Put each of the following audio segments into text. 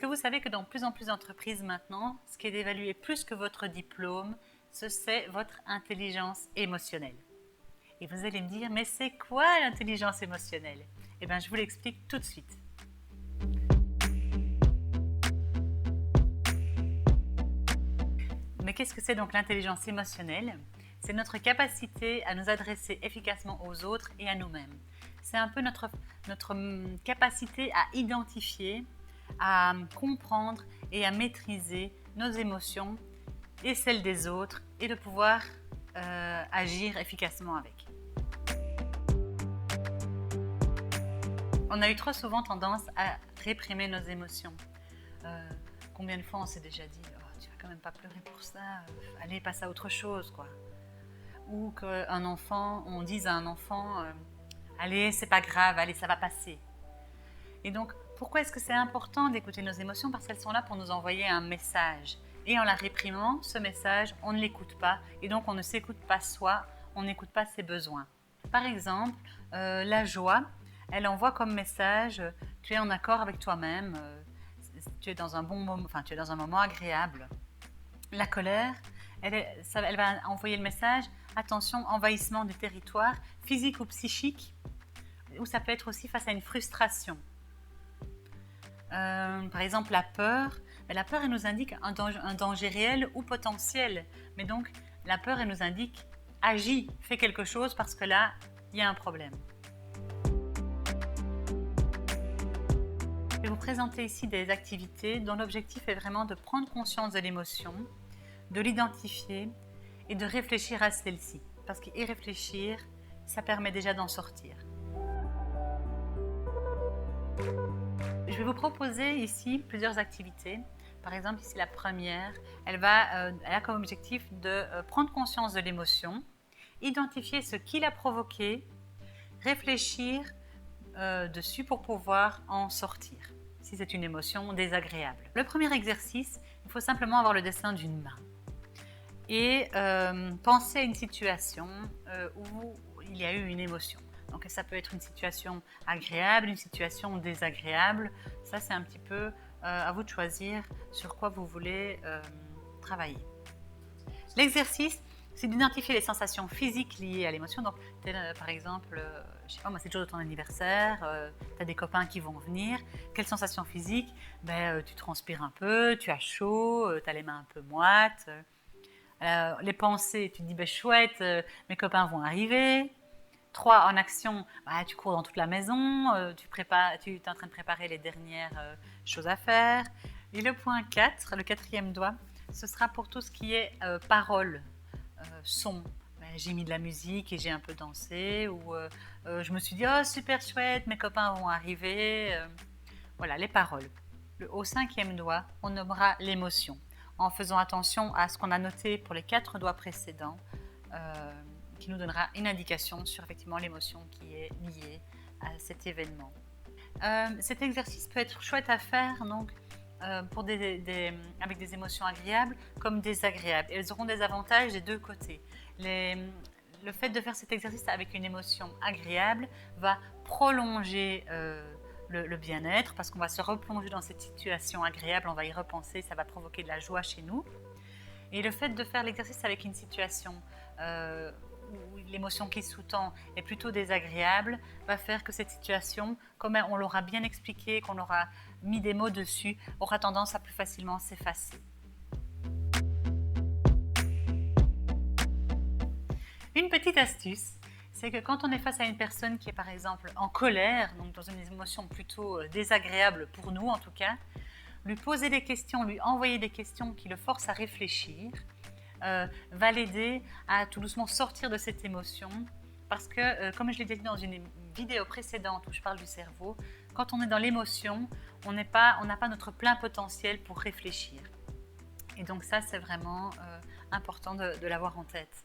que vous savez que dans plus en plus d'entreprises maintenant, ce qui est évalué plus que votre diplôme, c'est votre intelligence émotionnelle. Et vous allez me dire, mais c'est quoi l'intelligence émotionnelle? Eh bien, je vous l'explique tout de suite. Mais qu'est-ce que c'est donc l'intelligence émotionnelle? C'est notre capacité à nous adresser efficacement aux autres et à nous-mêmes. C'est un peu notre capacité à identifier, à comprendre et à maîtriser nos émotions et celles des autres et de pouvoir agir efficacement avec. On a eu trop souvent tendance à réprimer nos émotions. Combien de fois on s'est déjà dit oh, tu vas quand même pas pleurer pour ça, allez passe à autre chose quoi. Ou qu'un enfant, on dise à un enfant allez c'est pas grave, allez ça va passer. Et donc pourquoi est-ce que c'est important d'écouter nos émotions? Parce qu'elles sont là pour nous envoyer un message. Et en la réprimant, ce message, on ne l'écoute pas et donc on ne s'écoute pas soi, on n'écoute pas ses besoins. Par exemple, la joie, elle envoie comme message tu es en accord avec toi-même, tu es dans un bon moment, enfin tu es dans un moment agréable. La colère, elle va envoyer le message attention, envahissement du territoire, physique ou psychique, ou ça peut être aussi face à une frustration. Par exemple, la peur, elle nous indique un danger réel ou potentiel. Mais donc, la peur, elle nous indique agis, fais quelque chose parce que là, il y a un problème. Je vais vous présenter ici des activités dont l'objectif est vraiment de prendre conscience de l'émotion, de l'identifier et de réfléchir à celle-ci. Parce qu'y réfléchir, ça permet déjà d'en sortir. Je vais vous proposer ici plusieurs activités. Par exemple, ici la première, elle a comme objectif de prendre conscience de l'émotion, identifier ce qui l'a provoqué, réfléchir dessus pour pouvoir en sortir, si c'est une émotion désagréable. Le premier exercice, il faut simplement avoir le dessin d'une main et penser à une situation où il y a eu une émotion. Donc ça peut être une situation agréable, une situation désagréable. Ça, c'est un petit peu à vous de choisir sur quoi vous voulez travailler. L'exercice, c'est d'identifier les sensations physiques liées à l'émotion. Donc, par exemple, je sais pas, moi, c'est le jour de ton anniversaire, tu as des copains qui vont venir. Quelles sensations physiques? Tu transpires un peu, tu as chaud, tu as les mains un peu moites. Les pensées, tu te dis chouette, mes copains vont arriver. 3, en action, tu cours dans toute la maison, tu es en train de préparer les dernières choses à faire. Et le point 4, le quatrième doigt, ce sera pour tout ce qui est parole, son. J'ai mis de la musique et j'ai un peu dansé, ou je me suis dit oh super chouette, mes copains vont arriver. Voilà, les paroles. Au 5e doigt, on nommera l'émotion, en faisant attention à ce qu'on a noté pour les 4 doigts précédents, qui nous donnera une indication sur effectivement l'émotion qui est liée à cet événement. Cet exercice peut être chouette à faire donc, avec des émotions agréables comme désagréables. Elles auront des avantages des deux côtés. Le fait de faire cet exercice avec une émotion agréable va prolonger le bien-être parce qu'on va se replonger dans cette situation agréable, on va y repenser, ça va provoquer de la joie chez nous. Et le fait de faire l'exercice avec une situation où l'émotion qui sous-tend est plutôt désagréable va faire que cette situation, comme on l'aura bien expliqué, qu'on aura mis des mots dessus, aura tendance à plus facilement s'effacer. Une petite astuce, c'est que quand on est face à une personne qui est par exemple en colère, donc dans une émotion plutôt désagréable pour nous en tout cas, lui poser des questions, lui envoyer des questions qui le forcent à réfléchir, va l'aider à tout doucement sortir de cette émotion parce que, comme je l'ai dit dans une vidéo précédente où je parle du cerveau, quand on est dans l'émotion, on n'a pas notre plein potentiel pour réfléchir. Et donc ça, c'est vraiment important de l'avoir en tête.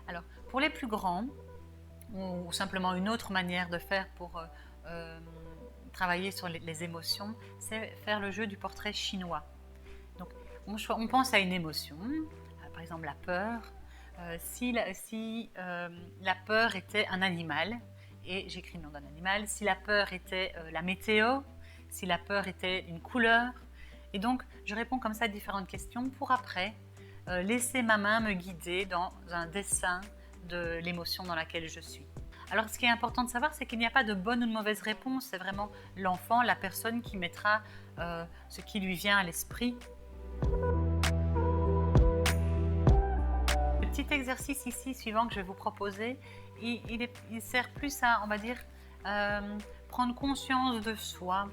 Alors, pour les plus grands, ou simplement une autre manière de faire pour travailler sur les émotions, c'est faire le jeu du portrait chinois. Donc, on pense à une émotion, par exemple la peur. Si la peur était un animal et j'écris le nom d'un animal. Si la peur était la météo, si la peur était une couleur. Et donc, je réponds comme ça à différentes questions pour après laisser ma main me guider dans un dessin de l'émotion dans laquelle je suis. Alors, ce qui est important de savoir, c'est qu'il n'y a pas de bonne ou de mauvaise réponse. C'est vraiment l'enfant, la personne qui mettra ce qui lui vient à l'esprit. Le petit exercice ici, suivant que je vais vous proposer, il sert plus à, on va dire, prendre conscience de soi,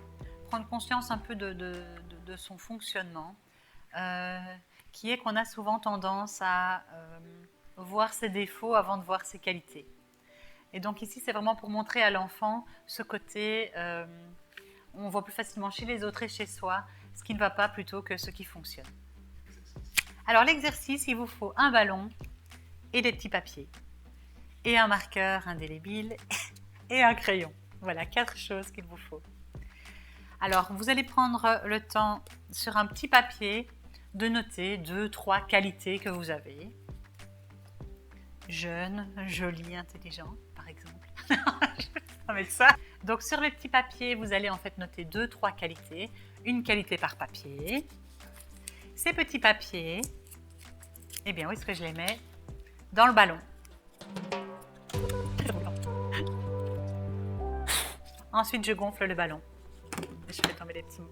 prendre conscience un peu de son fonctionnement, qui est qu'on a souvent tendance à voir ses défauts avant de voir ses qualités. Et donc ici, c'est vraiment pour montrer à l'enfant ce côté, on voit plus facilement chez les autres et chez soi ce qui ne va pas plutôt que ce qui fonctionne. Alors l'exercice, il vous faut un ballon et des petits papiers, et un marqueur indélébile et un crayon. Voilà, 4 choses qu'il vous faut. Alors, vous allez prendre le temps sur un petit papier de noter 2-3 qualités que vous avez. Jeune, joli, intelligent, par exemple. Je vais mettre ça. Donc, sur le petit papier, vous allez en fait noter 2-3 qualités. Une qualité par papier. Ces petits papiers, eh bien, où est-ce que je les mets? Dans le ballon. Ensuite, je gonfle le ballon. Je fais tomber les petits mots.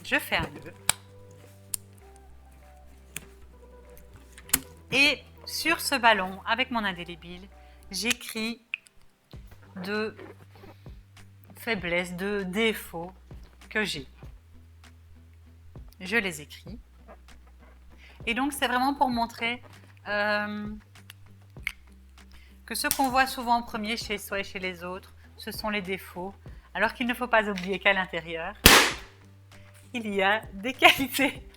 Je fais un nœud. Et sur ce ballon, avec mon indélébile, j'écris de faiblesses, de défauts que j'ai. Je les écris. Et donc, c'est vraiment pour montrer que ce qu'on voit souvent en premier chez soi et chez les autres, ce sont les défauts, alors qu'il ne faut pas oublier qu'à l'intérieur, il y a des qualités.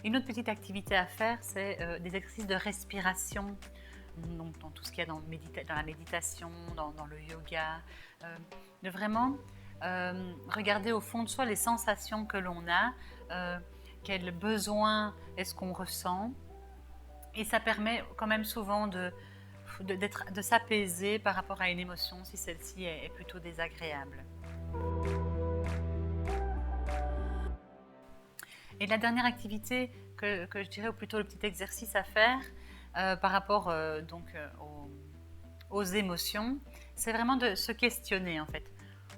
Une autre petite activité à faire, c'est des exercices de respiration, donc dans tout ce qu'il y a dans la méditation, dans le yoga, de vraiment regarder au fond de soi les sensations que l'on a, quels besoins est-ce qu'on ressent, et ça permet quand même souvent de s'apaiser par rapport à une émotion si celle-ci est plutôt désagréable. Et la dernière activité que je dirais, ou plutôt le petit exercice à faire par rapport aux émotions, c'est vraiment de se questionner en fait.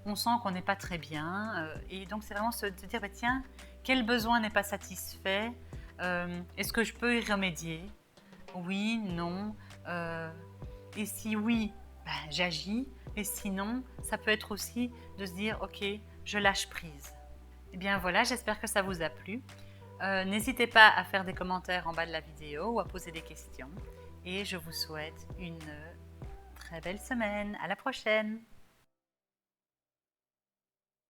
On sent qu'on n'est pas très bien et donc c'est vraiment se dire bah, tiens, quel besoin n'est pas satisfait, est-ce que je peux y remédier? Oui, non, et si oui, ben, j'agis, et sinon ça peut être aussi de se dire ok, je lâche prise. Et bien voilà, j'espère que ça vous a plu. N'hésitez pas à faire des commentaires en bas de la vidéo ou à poser des questions. Et je vous souhaite une très belle semaine. À la prochaine!